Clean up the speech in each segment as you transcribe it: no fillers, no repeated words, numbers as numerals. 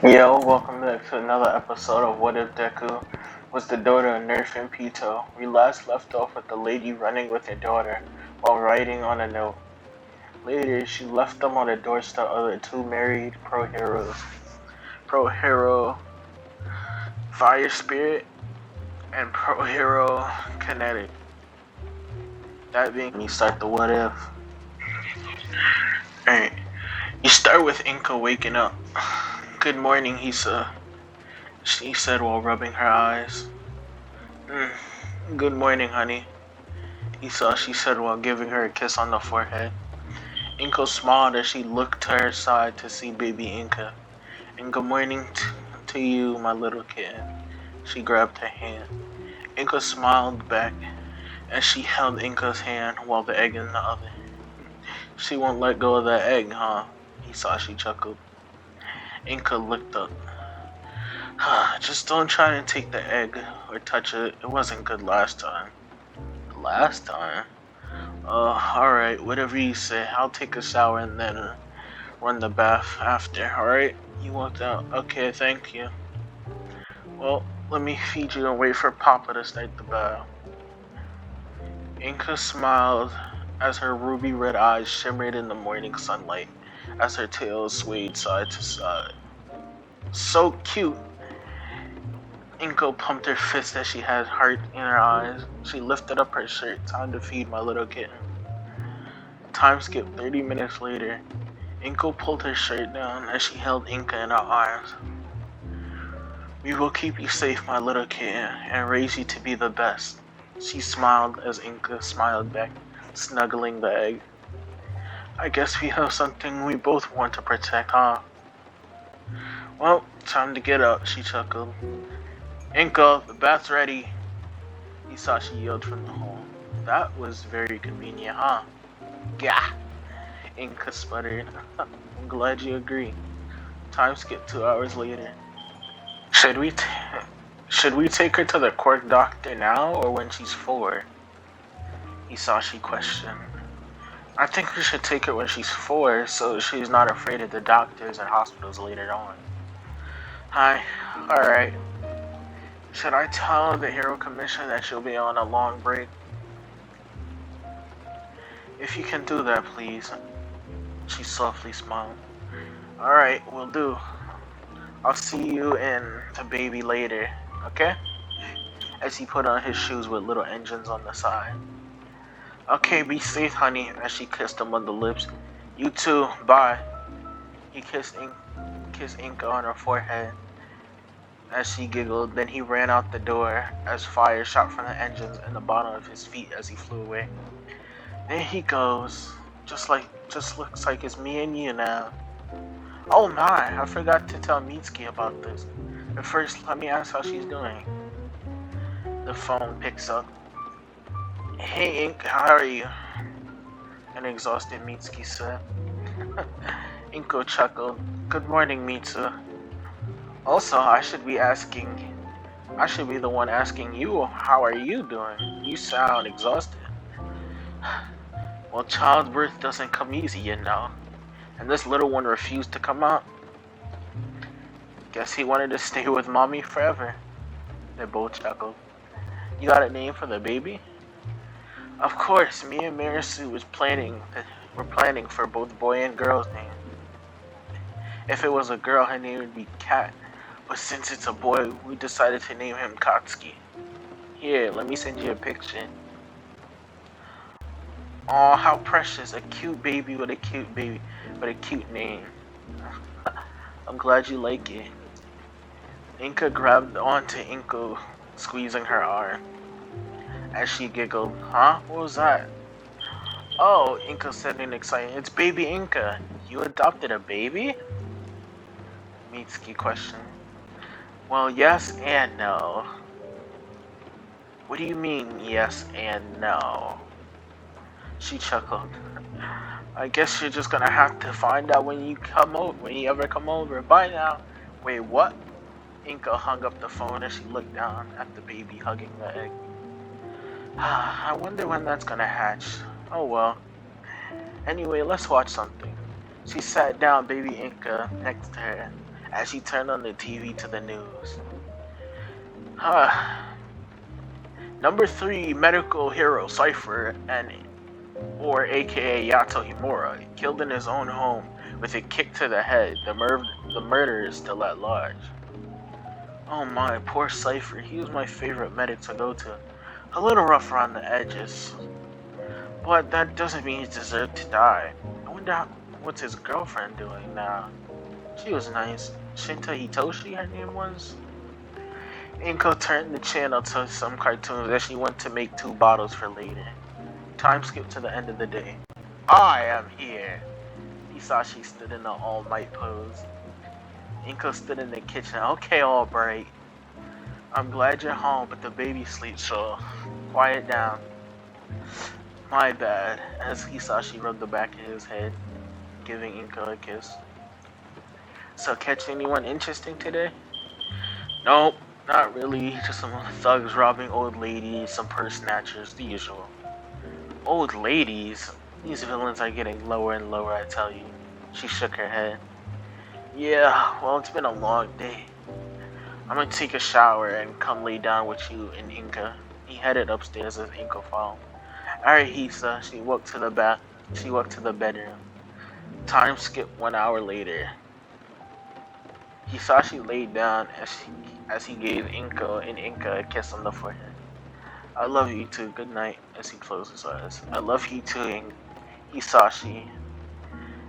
Yo, welcome back to another episode of What If Deku was the daughter of Nerferpitou. We last left off with the lady running with her daughter while writing on a note. Later, she left them on the doorstep of the two married pro-heroes. Pro-hero Fire Spirit and pro-hero Kinetic. That being, you start the What If. Alright, you start with Inka waking up. Good morning, she said while rubbing her eyes. Good morning, honey. She said while giving her a kiss on the forehead. Inko smiled as she looked to her side to see baby Inka. And good morning to you, my little kitten. She grabbed her hand. Inka smiled back as she held Inka's hand while the egg in the oven. She won't let go of that egg, huh? She chuckled. Inka looked up. Just don't try to take the egg or touch it. It wasn't good last time. Last time? Alright, whatever you say. I'll take a shower and then run the bath after, alright? You walked out. Okay, thank you. Well, let me feed you and wait for Papa to start the bath. Inka smiled as her ruby red eyes shimmered in the morning sunlight as her tail swayed side to side. So cute! Inko pumped her fist as she had heart in her eyes. She lifted up her shirt. Time to feed my little kitten. Time skipped 30 minutes later. Inko pulled her shirt down as she held Inka in her arms. We will keep you safe, my little kitten, and raise you to be the best. She smiled as Inka smiled back, snuggling the egg. I guess we have something we both want to protect, huh? Well, time to get up, she chuckled. Inka, the bath's ready. She yelled from the hall. That was very convenient, huh? Gah! Inka sputtered. I'm glad you agree. Time skipped 2 hours later. Should we take her to the quirk doctor now or when she's 4? She questioned. I think we should take her when she's 4 so she's not afraid of the doctors and hospitals later on. Hi. Alright. Should I tell the Hero Commission that she'll be on a long break? If you can do that, please. She softly smiled. Alright, will do. I'll see you and the baby later, okay? As he put on his shoes with little engines on the side. Okay, be safe, honey, as she kissed him on the lips. You too, bye. He kissed Inka on her forehead as she giggled. Then he ran out the door as fire shot from the engines in the bottom of his feet as he flew away. There he goes. Just looks like it's me and you now. Oh my, I forgot to tell Mitsuki about this. But first, let me ask how she's doing. The phone picks up. Hey Ink, how are you? An exhausted Mitsuki said. Inko chuckled. Good morning, Mitsu. Also, I should be the one asking you, how are you doing? You sound exhausted. Well, childbirth doesn't come easy, you know. And this little one refused to come out. Guess he wanted to stay with mommy forever. They both chuckled. You got a name for the baby? Of course, me and Marisu we're planning for both boy and girl's name. If it was a girl, her name would be Kat. But since it's a boy, we decided to name him Katsuki. Here, let me send you a picture. Aw, how precious. A cute baby with a cute name. I'm glad you like it. Inka grabbed onto Inko, squeezing her arm. As she giggled, huh? What was that? Oh, Inka said in excitement. It's baby Inka. You adopted a baby? Mitsuki questioned. Well, yes and no. What do you mean, yes and no? She chuckled. I guess you're just gonna have to find out when you ever come over. Bye now. Wait, what? Inka hung up the phone as she looked down at the baby hugging the egg. I wonder when that's gonna hatch. Oh well. Anyway, let's watch something. She sat down baby Inka next to her as she turned on the TV to the news. Number 3 medical hero Cypher or aka Yato Himura, killed in his own home with a kick to the head. The murderer is still at large. Oh my, poor Cypher. He was my favorite medic to go to. A little rough around the edges. But that doesn't mean he deserved to die. I wonder what's his girlfriend doing now. She was nice. Shinta Hitoshi, her name was? Inko turned the channel to some cartoons as she went to make 2 bottles for later. Time skip to the end of the day. I am here. Hisashi stood in the All Might pose. Inko stood in the kitchen. Okay, Albright. I'm glad you're home, but the baby sleeps, so quiet down. My bad, as Hisashi rubbed the back of his head, giving Inko a kiss. So catch anyone interesting today? Nope, not really. Just some thugs robbing old ladies, some purse snatchers, the usual. Old ladies? These villains are getting lower and lower, I tell you. She shook her head. Yeah, well, it's been a long day. I'm gonna take a shower and come lay down with you and Inka. He headed upstairs as Inka followed. Alright, Hisa. She walked to the bedroom. Time skip 1 hour later. Hisashi laid down as he gave Inka a kiss on the forehead. I love you too. Good night. As he closed his eyes. I love you too, Hisashi.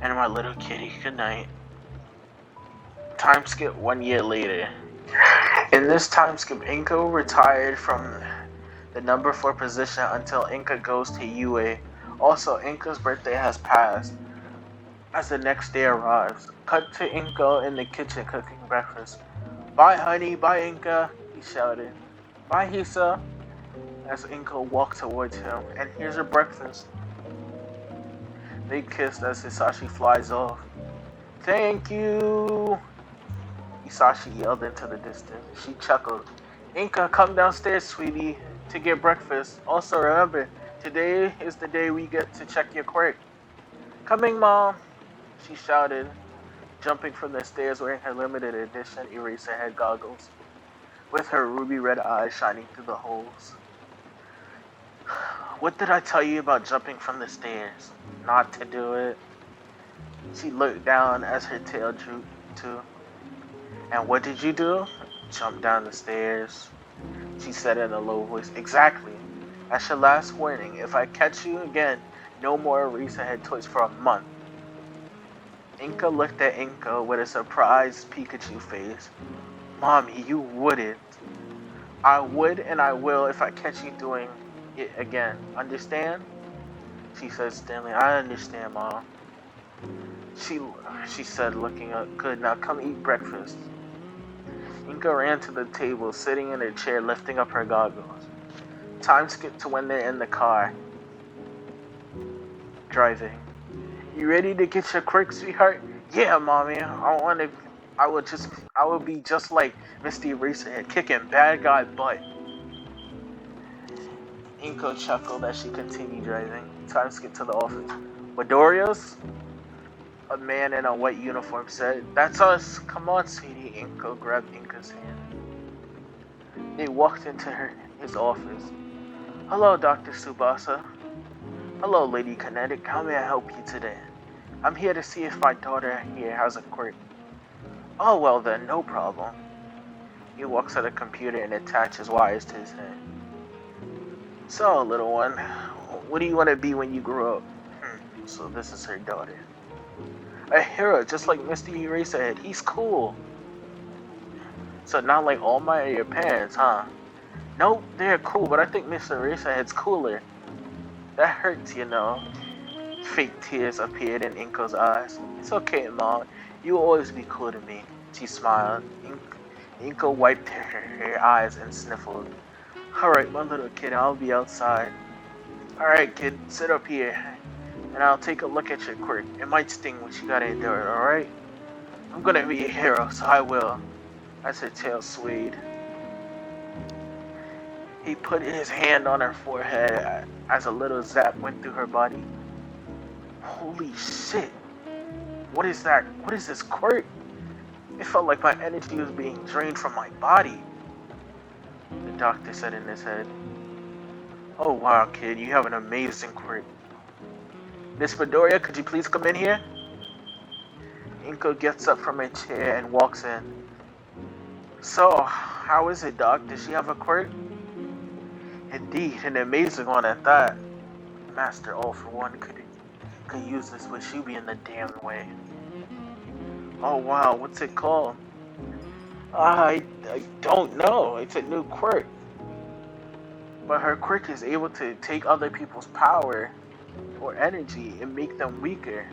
And my little kitty. Good night. Time skip 1 year later. In this time skip, Inka retired from the number 4 position until Inka goes to UA. Also, Inka's birthday has passed as the next day arrives. Cut to Inka in the kitchen cooking breakfast. Bye, honey. Bye, Inka, he shouted. Bye, Hisa, as Inka walked towards him. And here's your breakfast. They kissed as Hisashi flies off. Thank you, Hisashi yelled into the distance. She chuckled. Inka, come downstairs, sweetie, to get breakfast. Also remember, today is the day we get to check your quirk. Coming, Mom, she shouted, jumping from the stairs wearing her limited edition Eraserhead goggles, with her ruby red eyes shining through the holes. What did I tell you about jumping from the stairs? Not to do it. She looked down as her tail drooped too. And what did you do? Jump down the stairs, she said in a low voice. Exactly. That's your last warning. If I catch you again, no more Eraserhead toys for a month. Inka looked at Inka with a surprised Pikachu face. Mommy, you wouldn't. I would and I will if I catch you doing it again. Understand? She said sternly. I understand, Mom. She said, looking up. Good, now come eat breakfast. Inka ran to the table, sitting in her chair, lifting up her goggles. Time skipped to when they're in the car. Driving. You ready to get your quirk, sweetheart? Yeah, Mommy. I will be just like Misty Eraserhead, kicking bad guy butt. Inko chuckled as she continued driving. Time skipped to the office. Midoriya's? A man in a white uniform said, That's us. Come on, sweetie. Inko grabbed Inka's hand. They walked into his office. Hello, Dr. Tsubasa. Hello, Lady Kinetic. How may I help you today? I'm here to see if my daughter here has a quirk. Oh, well then, no problem. He walks to the computer and attaches wires to his head. So, little one, what do you want to be when you grow up? So this is her daughter. A hero, just like Misty Eraserhead. He's cool. So not like All Might or your parents, huh? Nope, they're cool, but I think Mr. Eraserhead's cooler. That hurts, you know. Fake tears appeared in Inko's eyes. It's okay, Mom. You'll always be cool to me. She smiled. Inko wiped her eyes and sniffled. Alright, my little kid, I'll be outside. Alright, kid, sit up here. And I'll take a look at your quirk. It might sting what you gotta endure, alright? I'm gonna be a hero, so I will. As her tail swayed. He put his hand on her forehead as a little zap went through her body. Holy shit. What is that? What is this quirk? It felt like my energy was being drained from my body, the doctor said in his head. Oh wow, kid, you have an amazing quirk. Miss Bedoria, could you please come in here? Inko gets up from her chair and walks in. So, how is it, Doc? Does she have a quirk? Indeed, an amazing one at that. Master All for One could use this with Shubi in the damn way. Oh wow, what's it called? I don't know. It's a new quirk. But her quirk is able to take other people's power or energy and make them weaker.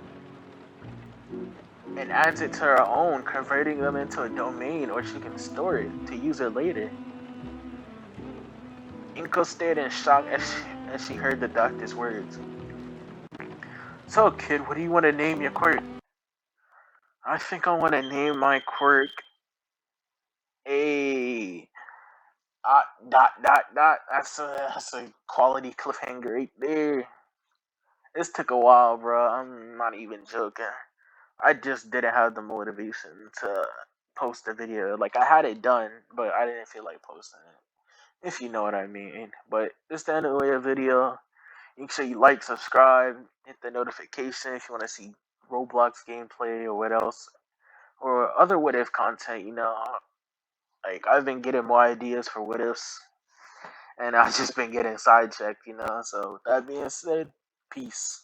And adds it to her own, converting them into a domain, or she can store it to use it later. Inko stared in shock as she heard the doctor's words. So, kid, what do you want to name your quirk? I think I want to name my quirk a dot. That's a quality cliffhanger right there. This took a while, bro. I'm not even joking. I just didn't have the motivation to post the video. Like I had it done, but I didn't feel like posting it. If you know what I mean. But it's the end of the video. Make sure you like, subscribe, hit the notification if you want to see Roblox gameplay or what else. Or other what if content, Like I've been getting more ideas for what ifs and I've just been getting sidetracked, So that being said, peace.